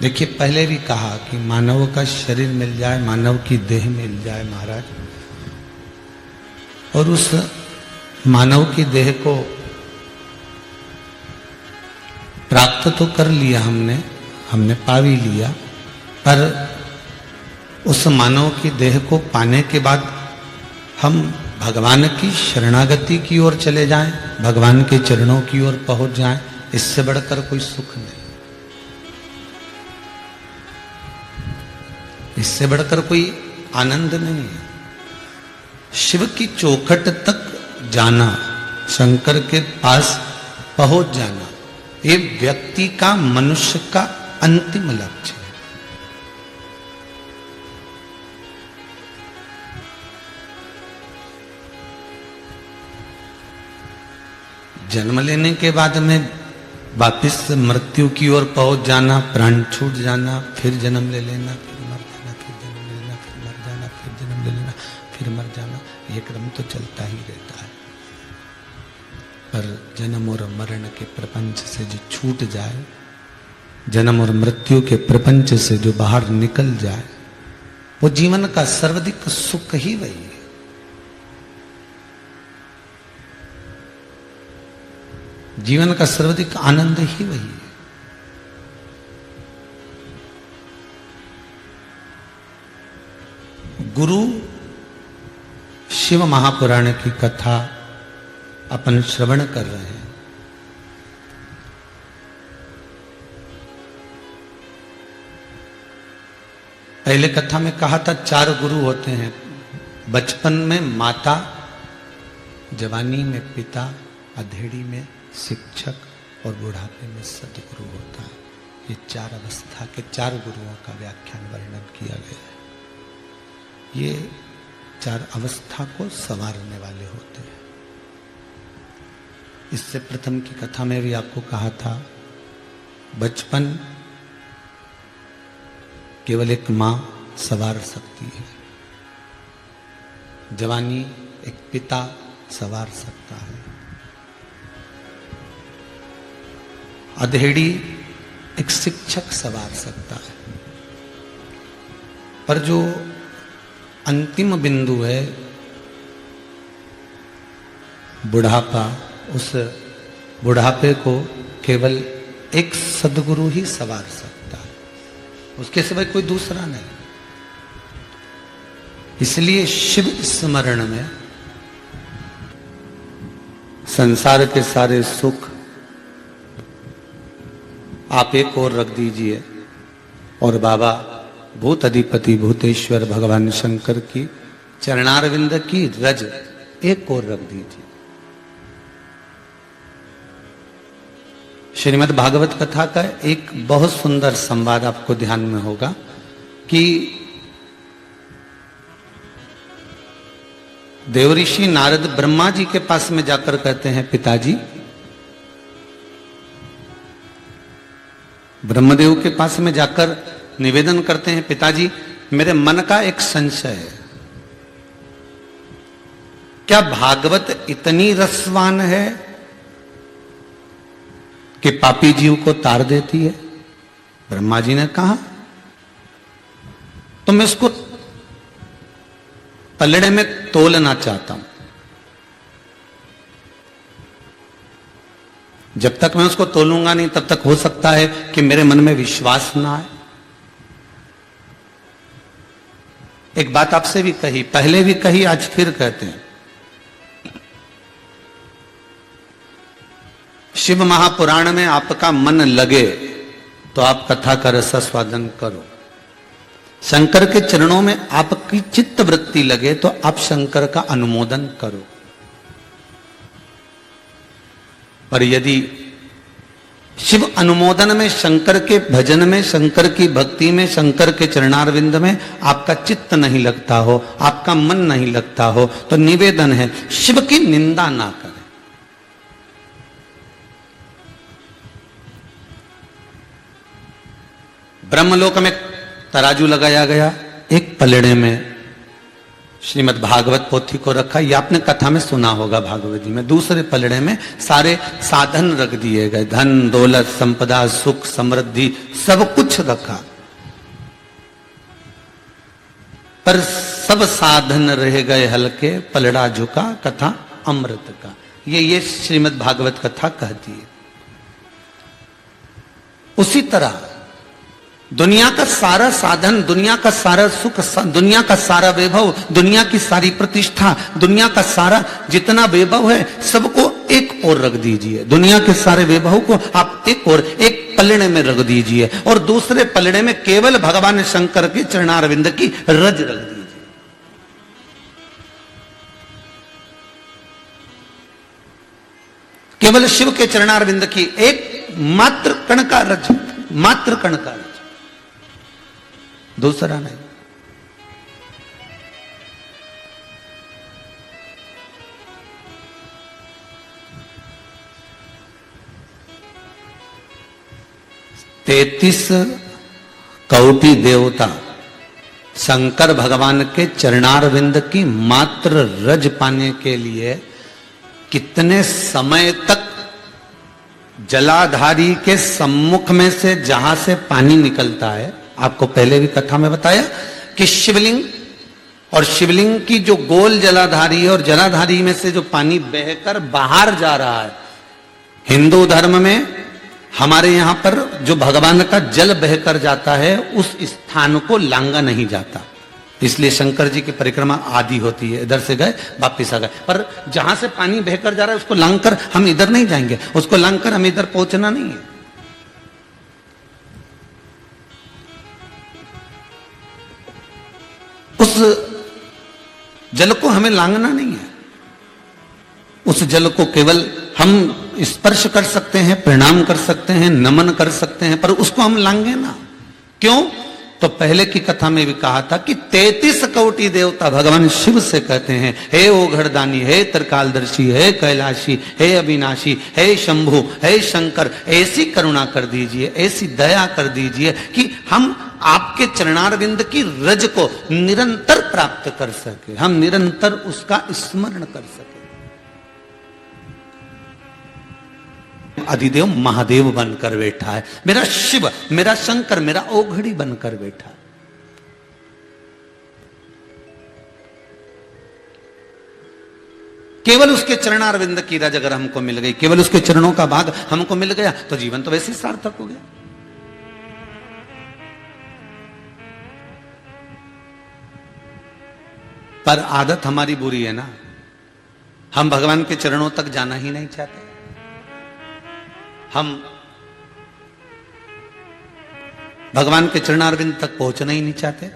देखिए, पहले भी कहा कि मानव का शरीर मिल जाए, मानव की देह मिल जाए महाराज, और उस मानव की देह को प्राप्त तो कर लिया हमने पा भी लिया, पर उस मानव की देह को पाने के बाद हम भगवान की शरणागति की ओर चले जाएं, भगवान के चरणों की ओर पहुंच जाएं, इससे बढ़कर कोई सुख नहीं, इससे बढ़कर कोई आनंद नहीं है। शिव की चौखट तक जाना, शंकर के पास पहुंच जाना, ये व्यक्ति का, मनुष्य का अंतिम लक्ष्य है। जन्म लेने के बाद में वापिस मृत्यु की ओर पहुंच जाना, प्राण छूट जाना, फिर जन्म ले लेना, फिर मर जाना, फिर जन्म ले लेना, फिर मर जाना, फिर जन्म ले लेना, फिर मर जाना, ये क्रम तो चलता ही रहता है। पर जन्म और मरण के प्रपंच से जो छूट जाए, जन्म और मृत्यु के प्रपंच से जो बाहर निकल जाए, वो जीवन का सर्वाधिक सुख ही वही है। जीवन का सर्वाधिक आनंद ही वही है। गुरु शिव महापुराण की कथा अपन श्रवण कर रहे हैं। पहले कथा में कहा था 4 गुरु होते हैं। बचपन में माता, जवानी में पिता, अधेड़ी में शिक्षक और बुढ़ापे में सदगुरु होता है। ये 4 अवस्था के 4 गुरुओं का व्याख्यान वर्णन किया गया है। ये 4 अवस्था को संवारने वाले होते हैं। इससे प्रथम की कथा में भी आपको कहा था, बचपन केवल एक मां संवार सकती है, जवानी एक पिता संवार सकता है, अधेड़ी एक शिक्षक संवार सकता है, पर जो अंतिम बिंदु है बुढ़ापा, उस बुढ़ापे को केवल एक सद्गुरु ही संवार सकता है, उसके सिवाय कोई दूसरा नहीं। इसलिए शिव स्मरण में संसार के सारे सुख आप एक और रख दीजिए और बाबा भूत अधिपति भूतेश्वर भगवान शंकर की चरणारविंद की रज एक और रख दीजिए। श्रीमद् भागवत कथा का एक बहुत सुंदर संवाद आपको ध्यान में होगा कि देवऋषि नारद ब्रह्मा जी के पास में जाकर कहते हैं, पिताजी, ब्रह्मदेव के पास में जाकर निवेदन करते हैं, पिताजी मेरे मन का एक संशय है, क्या भागवत इतनी रसवान है कि पापी जीव को तार देती है? ब्रह्मा जी ने कहा, तो मैं इसको पलड़े में तोलना चाहता हूं। जब तक मैं उसको तोलूंगा नहीं तब तक हो सकता है कि मेरे मन में विश्वास ना आए। एक बात आपसे भी कही, पहले भी कही, आज फिर कहते हैं, शिव महापुराण में आपका मन लगे तो आप कथा का रसास्वादन करो। शंकर के चरणों में आपकी चित्त वृत्ति लगे तो आप शंकर का अनुमोदन करो। पर यदि शिव अनुमोदन में, शंकर के भजन में, शंकर की भक्ति में, शंकर के चरणारविंद में आपका चित्त नहीं लगता हो, आपका मन नहीं लगता हो, तो निवेदन है शिव की निंदा ना करें। ब्रह्मलोक में तराजू लगाया गया, एक पलड़े में श्रीमद् भागवत पोथी को रखा। ये आपने कथा में सुना होगा भागवत जी में। दूसरे पलड़े में सारे साधन रख दिए गए, धन दौलत संपदा सुख समृद्धि सब कुछ रखा, पर सब साधन रह गए हल्के, पलड़ा झुका कथा अमृत का। ये श्रीमद् भागवत कथा कहती है। उसी तरह दुनिया का सारा साधन, दुनिया का सारा सुख, दुनिया का सारा वैभव, दुनिया की सारी प्रतिष्ठा, दुनिया का सारा जितना वैभव है सबको एक ओर रख दीजिए। दुनिया के सारे वैभव को आप एक ओर, एक पलड़े में रख दीजिए, और दूसरे पलड़े में केवल भगवान शंकर के चरणारविंद की रज रख दीजिए। केवल शिव के चरणारविंद की एक मात्र कण का रज, मात्र कण का रज, दूसरा नहीं। तैतीस कौटि देवता शंकर भगवान के चरणारविंद की मात्र रज पाने के लिए कितने समय तक जलाधारी के सम्मुख में से जहां से पानी निकलता है। आपको पहले भी कथा में बताया कि शिवलिंग और शिवलिंग की जो गोल जलाधारी है और जलाधारी में से जो पानी बहकर बाहर जा रहा है। हिंदू धर्म में हमारे यहां पर जो भगवान का जल बहकर जाता है उस स्थान को लांगा नहीं जाता, इसलिए शंकर जी की परिक्रमा आदि होती है। इधर से गए वापिस आ गए, पर जहां से पानी बहकर जा रहा है उसको लांघकर हम इधर नहीं जाएंगे, उसको लांघकर हम इधर पहुंचना नहीं है। उस जल को हमें लांघना नहीं है, उस जल को केवल हम स्पर्श कर सकते हैं, प्रणाम कर सकते हैं, नमन कर सकते हैं, पर उसको हम लांघे ना। क्यों? तो पहले की कथा में भी कहा था कि 33 कौटि देवता भगवान शिव से कहते हैं, हे ओघड़दानी, हे त्रिकालदर्शी, हे कैलाशी, हे अविनाशी, हे शंभु, हे शंकर, ऐसी करुणा कर दीजिए, ऐसी दया कर दीजिए कि हम आपके चरणारविंद की रज को निरंतर प्राप्त कर सके, हम निरंतर उसका स्मरण कर सके। अधिदेव महादेव बनकर बैठा है, मेरा शिव, मेरा शंकर, मेरा ओघड़ी बनकर बैठा है। केवल उसके चरणारविंद की रज अगर हमको मिल गई, केवल उसके चरणों का भाग हमको मिल गया तो जीवन तो वैसे ही सार्थक हो गया। पर आदत हमारी बुरी है ना, हम भगवान के चरणों तक जाना ही नहीं चाहते। हम भगवान के चरणारविंद तक पहुंचना ही नहीं चाहते,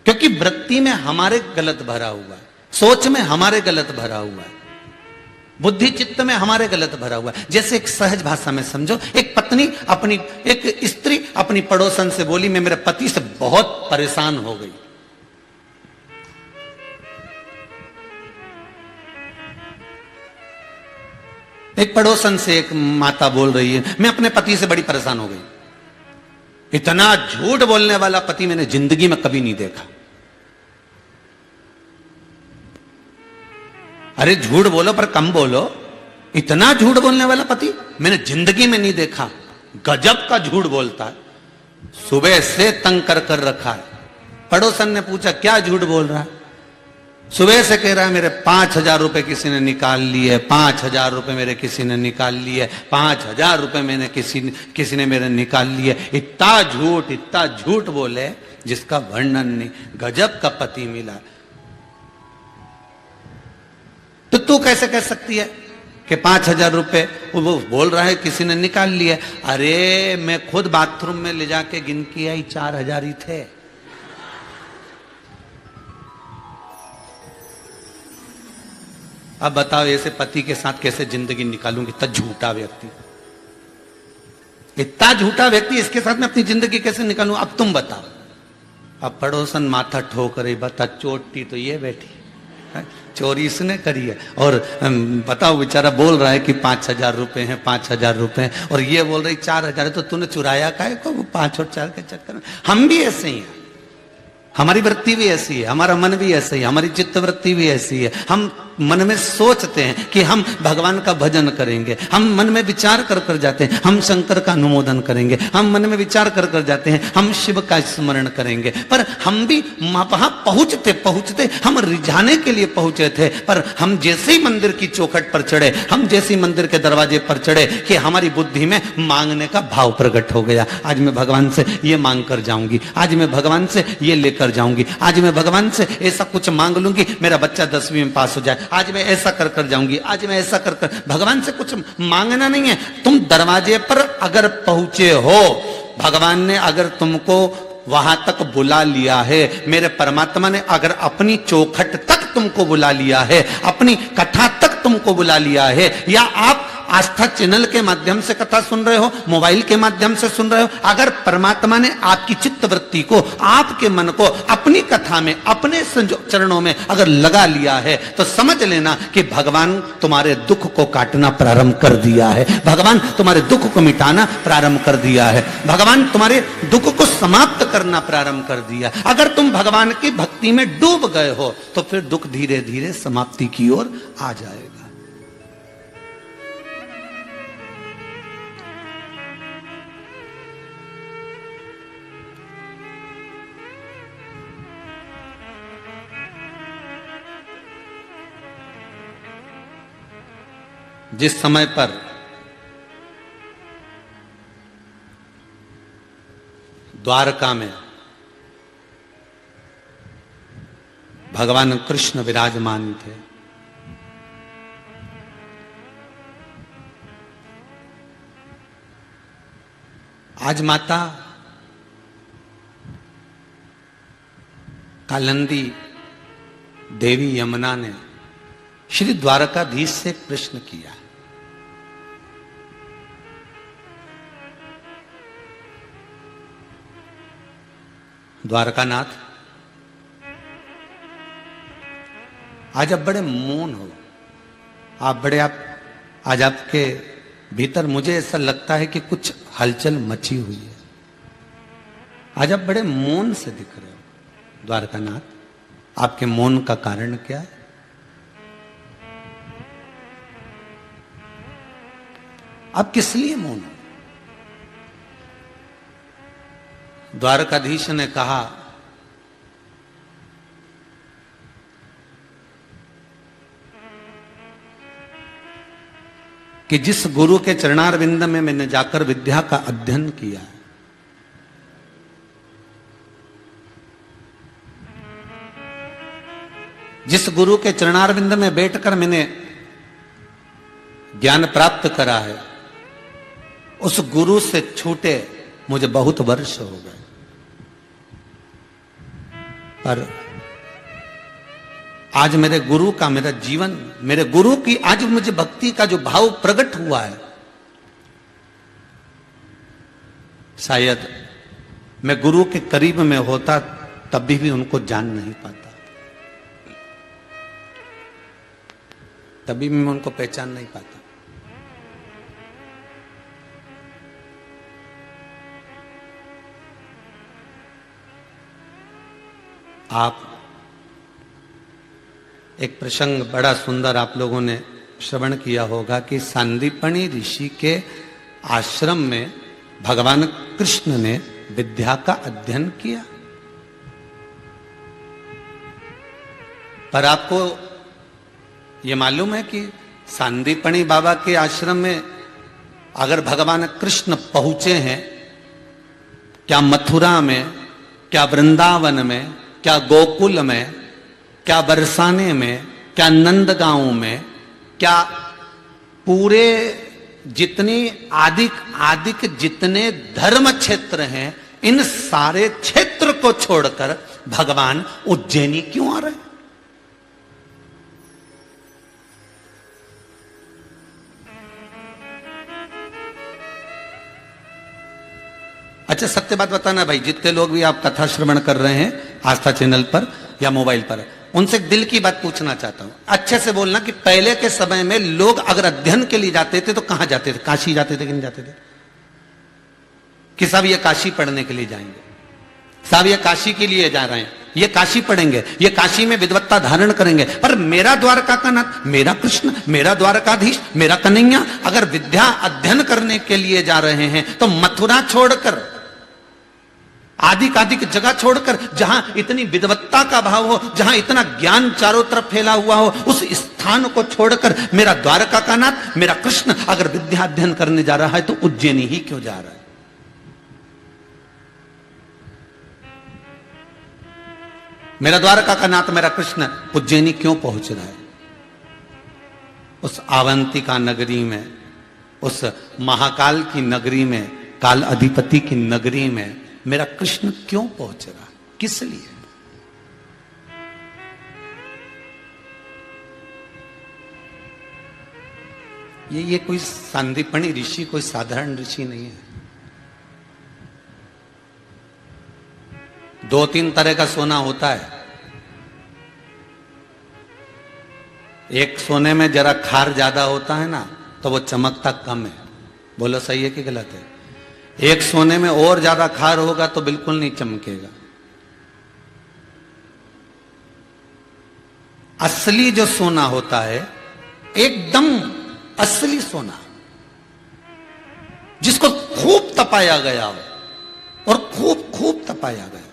क्योंकि वृत्ति में हमारे गलत भरा हुआ है, सोच में हमारे गलत भरा हुआ है, बुद्धि चित्त में हमारे गलत भरा हुआ है। जैसे एक सहज भाषा में समझो, एक पत्नी अपनी, एक स्त्री अपनी पड़ोसन से बोली, मैं मेरे पति से बहुत परेशान हो गई। एक पड़ोसन से एक माता बोल रही है, मैं अपने पति से बड़ी परेशान हो गई। इतना झूठ बोलने वाला पति मैंने जिंदगी में कभी नहीं देखा। अरे झूठ बोलो पर कम बोलो, इतना झूठ बोलने वाला पति मैंने जिंदगी में नहीं देखा। गजब का झूठ बोलता है, सुबह से तंग कर कर रखा है। पड़ोसन ने पूछा क्या झूठ बोल रहा है? सुबह से कह रहा है मेरे 5,000 रुपए किसी ने निकाल लिए, 5,000 रुपए मेरे किसी ने निकाल लिए, 5,000 रुपए मैंने किसी ने मेरे निकाल लिए। इतना झूठ बोले जिसका वर्णन नहीं। गजब का पति मिला। तो तू कैसे कह सकती है कि 5,000 रुपए वो बोल रहा है किसी ने निकाल लिए? अरे मैं खुद बाथरूम में ले जाके गिन के आई, 4,000 ही थे। अब बताओ ऐसे पति के साथ कैसे जिंदगी निकालूंगी? इतना झूठा व्यक्ति, इतना झूठा व्यक्ति, इसके साथ मैं अपनी जिंदगी कैसे निकालूं? अब तुम बताओ। अब पड़ोसन माथा ठोक रही, बता चोटी तो ये बैठी, चोरी इसने करी है। और बताओ बेचारा बोल रहा है कि 5,000 रुपए हैं, 5,000 रुपए हैं, और ये बोल रही 4,000 है। तो तूने चुराया का है को 5 और 4 के चक्कर में? हम भी ऐसे ही हैं, हमारी वृत्ति भी ऐसी है, हमारा मन भी ऐसा ही, हमारी चित्त वृत्ति भी ऐसी है। हम मन में सोचते हैं कि हम भगवान का भजन करेंगे, हम मन में विचार कर कर जाते हैं हम शंकर का अनुमोदन करेंगे, हम मन में विचार कर कर जाते हैं हम शिव का स्मरण करेंगे। पर हम भी वहां पहुंचते पहुंचते हम रिझाने के लिए पहुंचे थे, पर हम जैसे ही मंदिर की चौखट पर चढ़े, हम जैसे ही मंदिर के दरवाजे पर चढ़े कि हमारी बुद्धि में मांगने का भाव प्रकट हो गया। आज मैं भगवान से ये मांग कर जाऊंगी, आज मैं भगवान से ये लेकर जाऊंगी, आज मैं भगवान से ऐसा कुछ मांग लूंगी मेरा बच्चा 10वीं में पास हो जाए, आज मैं ऐसा कर कर जाऊंगी, आज मैं ऐसा कर कर। भगवान से कुछ मांगना नहीं है। तुम दरवाजे पर अगर पहुंचे हो, भगवान ने अगर तुमको वहां तक बुला लिया है, मेरे परमात्मा ने अगर अपनी चौखट तक तुमको बुला लिया है, अपनी कथा तक तुमको बुला लिया है, या आप आस्था चैनल के माध्यम से कथा सुन रहे हो, मोबाइल के माध्यम से सुन रहे हो, अगर परमात्मा ने आपकी चित्त वृत्ति को, आपके मन को अपनी कथा में, अपने चरणों में अगर लगा लिया है, तो समझ लेना कि भगवान तुम्हारे दुख को काटना प्रारंभ कर दिया है, भगवान तुम्हारे दुख को मिटाना प्रारंभ कर दिया है, भगवान तुम्हारे दुख को समाप्त करना प्रारंभ कर दिया। अगर तुम भगवान की भक्ति में डूब गए हो तो फिर दुख धीरे धीरे समाप्ति की ओर आ जाएगा। जिस समय पर द्वारका में भगवान कृष्ण विराजमान थे, आज माता कालिंदी देवी यमुना ने श्री द्वारकाधीश से एक प्रश्न किया। द्वारकानाथ, आज आप बड़े मौन हो, आज आपके भीतर मुझे ऐसा लगता है कि कुछ हलचल मची हुई है। आज आप बड़े मौन से दिख रहे हो। द्वारकानाथ, आपके मौन का कारण क्या है? आप किस लिए मौन हो? द्वारकाधीश ने कहा, कि जिस गुरु के चरणारविंद में मैंने जाकर विद्या का अध्ययन किया है, जिस गुरु के चरणारविंद में बैठकर मैंने ज्ञान प्राप्त करा है, उस गुरु से छूटे मुझे बहुत वर्ष हो गए। पर आज मेरे गुरु का, मेरा जीवन, मेरे गुरु की आज मुझे भक्ति का जो भाव प्रकट हुआ है, शायद मैं गुरु के करीब में होता तब भी उनको जान नहीं पाता, तभी भी मैं उनको पहचान नहीं पाता। आप एक प्रसंग बड़ा सुंदर आप लोगों ने श्रवण किया होगा कि सांदीपनी ऋषि के आश्रम में भगवान कृष्ण ने विद्या का अध्ययन किया। पर आपको ये मालूम है कि सांदीपनी बाबा के आश्रम में अगर भगवान कृष्ण पहुंचे हैं, क्या मथुरा में, क्या वृंदावन में, क्या गोकुल में, क्या बरसाने में, क्या नंदगांव में, क्या पूरे जितनी आदिक जितने धर्म क्षेत्र हैं, इन सारे क्षेत्र को छोड़कर भगवान उज्जैनी क्यों आ रहे हैं? अच्छा, सत्य बात बताना भाई, जितने लोग भी आप कथा श्रवण कर रहे हैं आस्था चैनल पर या मोबाइल पर, उनसे दिल की बात पूछना चाहता हूं। अच्छे से बोलना कि पहले के समय में लोग अगर अध्ययन के लिए जाते थे तो कहां जाते थे? काशी जाते थे कि नहीं जाते थे? कि सब ये काशी पढ़ने के लिए जाएंगे, सब ये काशी के लिए जा रहे हैं, ये काशी पढ़ेंगे, ये काशी में विद्वत्ता धारण करेंगे, पर मेरा द्वारका का नाथ, मेरा कृष्ण, मेरा द्वारकाधीश, मेरा कन्हैया अगर विद्या अध्ययन करने के लिए जा रहे हैं तो मथुरा छोड़कर, आदिक जगह छोड़कर, जहां इतनी विद्वत्ता का भाव हो, जहां इतना ज्ञान चारों तरफ फैला हुआ हो, उस स्थान को छोड़कर मेरा द्वारका का नाथ, मेरा कृष्ण अगर विद्या अध्ययन करने जा रहा है तो उज्जैनी ही क्यों जा रहा है? मेरा द्वारका का नाथ, मेरा कृष्ण उज्जैनी क्यों पहुंच रहा है? उस अवंतिका नगरी में, उस महाकाल की नगरी में, काल अधिपति की नगरी में मेरा कृष्ण क्यों पहुंच रहा? किस लिए? ये कोई सांदीपनी ऋषि कोई साधारण ऋषि नहीं है। 2-3 तरह का सोना होता है। एक सोने में जरा खार ज्यादा होता है ना तो वो चमकता कम है। बोलो सही है कि गलत है? एक सोने में और ज्यादा खार होगा तो बिल्कुल नहीं चमकेगा। असली जो सोना होता है, एकदम असली सोना, जिसको खूब तपाया गया हो, और खूब तपाया गया,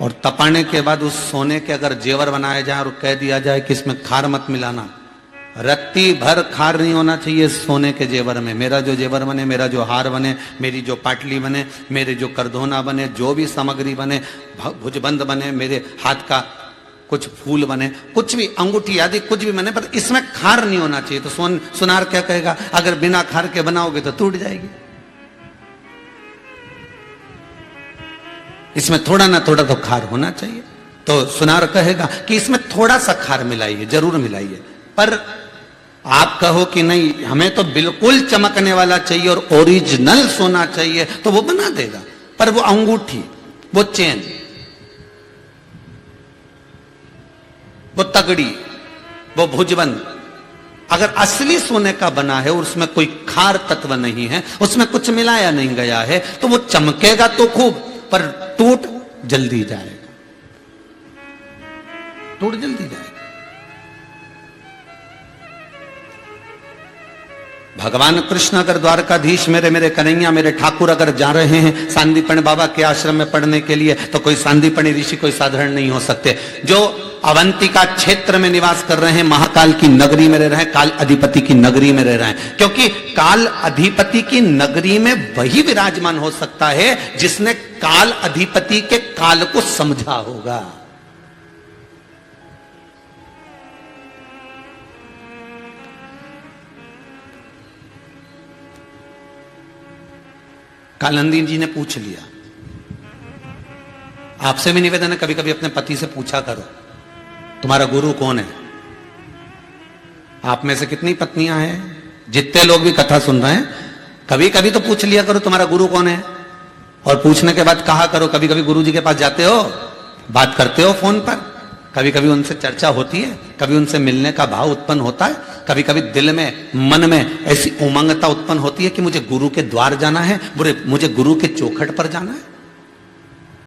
और तपाने के बाद उस सोने के अगर जेवर बनाया जाए और कह दिया जाए कि इसमें खार मत मिलाना, रत्ती भर खार नहीं होना चाहिए सोने के जेवर में। मेरा जो जेवर बने, मेरा जो हार बने, मेरी जो पाटली बने, मेरे जो करधोना बने, जो भी सामग्री बने, भुजबंद बने, मेरे हाथ का कुछ फूल बने, कुछ भी अंगूठी आदि कुछ भी बने, पर इसमें खार नहीं होना चाहिए। तो सुनार क्या कहेगा? अगर बिना खार के बनाओगे तो टूट जाएगी। इसमें थोड़ा ना थोड़ा तो खार होना चाहिए। तो सुनार कहेगा कि इसमें थोड़ा सा खार मिलाइए, जरूर मिलाइए। पर आप कहो कि नहीं, हमें तो बिल्कुल चमकने वाला चाहिए और ओरिजिनल सोना चाहिए, तो वो बना देगा। पर वो अंगूठी, वो चेन, वो तगड़ी, वो भुजबंद अगर असली सोने का बना है और उसमें कोई खार तत्व नहीं है, उसमें कुछ मिलाया नहीं गया है, तो वो चमकेगा तो खूब, पर टूट जल्दी जाएगा, टूट जल्दी जाएगा। भगवान कृष्ण अगर द्वारकाधीश, मेरे कन्हैया, मेरे ठाकुर अगर जा रहे हैं सांदीपन बाबा के आश्रम में पढ़ने के लिए, तो कोई सांदीपनी ऋषि कोई साधारण नहीं हो सकते। जो अवंतिका क्षेत्र में निवास कर रहे हैं, महाकाल की नगरी में रह रहे हैं, काल अधिपति की नगरी में रह रहे हैं, क्योंकि काल अधिपति की नगरी में वही विराजमान हो सकता है जिसने काल अधिपति के काल को समझा होगा। कालंदी जी ने पूछ लिया। आपसे भी निवेदन है, कभी कभी अपने पति से पूछा करो तुम्हारा गुरु कौन है। आप में से कितनी पत्नियां हैं? जितने लोग भी कथा सुन रहे हैं, कभी कभी तो पूछ लिया करो तुम्हारा गुरु कौन है। और पूछने के बाद कहा करो, कभी कभी गुरु जी के पास जाते हो, बात करते हो फोन पर, कभी कभी उनसे चर्चा होती है, कभी उनसे मिलने का भाव उत्पन्न होता है, कभी कभी दिल में, मन में ऐसी उमंगता उत्पन्न होती है कि मुझे गुरु के द्वार जाना है, मुझे गुरु के चौखट पर जाना है।